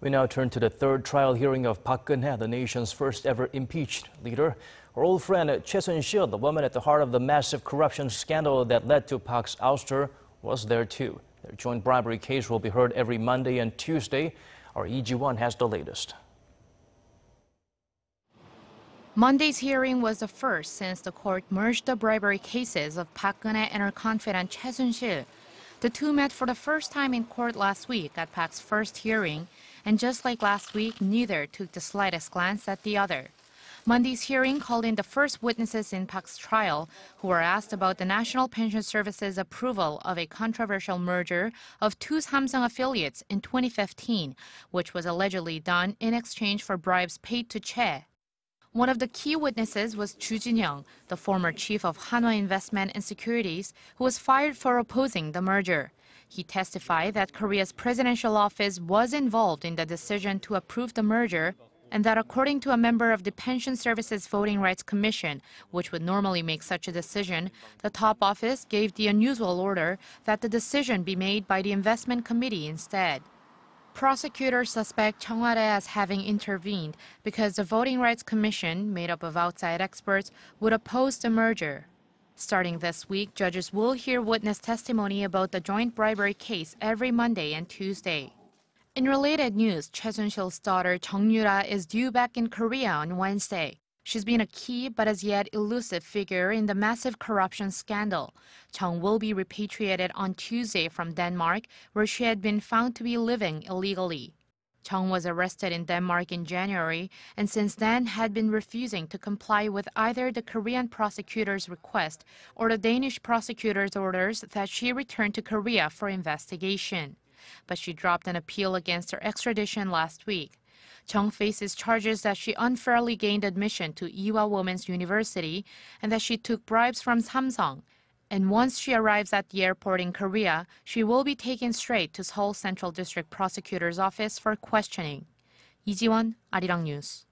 We now turn to the third trial hearing of Park Geun-hye, the nation's first ever impeached leader. Her old friend Choi Soon-sil, the woman at the heart of the massive corruption scandal that led to Park's ouster, was there too. Their joint bribery case will be heard every Monday and Tuesday. Our Lee Ji-won has the latest. Monday's hearing was the first since the court merged the bribery cases of Park Geun-hye and her confidant Choi Soon-sil. The two met for the first time in court last week at Park's first hearing, and just like last week, neither took the slightest glance at the other. Monday's hearing called in the first witnesses in Park's trial, who were asked about the National Pension Service's approval of a controversial merger of two Samsung affiliates in 2015, which was allegedly done in exchange for bribes paid to Choi. One of the key witnesses was Chu Jin-hyung, the former chief of Hanwha Investment Securities, who was fired for opposing the merger. He testified that Korea's presidential office was involved in the decision to approve the merger, and that according to a member of the Pension Services Voting Rights Commission, which would normally make such a decision, the top office gave the unusual order that the decision be made by the investment committee instead. Prosecutors suspect Hanwha as having intervened because the Voting Rights Commission, made up of outside experts, would oppose the merger. Starting this week, judges will hear witness testimony about the joint bribery case every Monday and Tuesday. In related news, Choi Soon-sil's daughter Jung Yura is due back in Korea on Wednesday. She's been a key but as yet elusive figure in the massive corruption scandal. Jung will be repatriated on Tuesday from Denmark, where she had been found to be living illegally. Jung was arrested in Denmark in January and since then had been refusing to comply with either the Korean prosecutor's request or the Danish prosecutor's orders that she return to Korea for investigation. But she dropped an appeal against her extradition last week. Jung faces charges that she unfairly gained admission to Ewha Women's University and that she took bribes from Samsung. And once she arrives at the airport in Korea, she will be taken straight to Seoul Central District Prosecutor's Office for questioning. Lee Ji-won, Arirang News.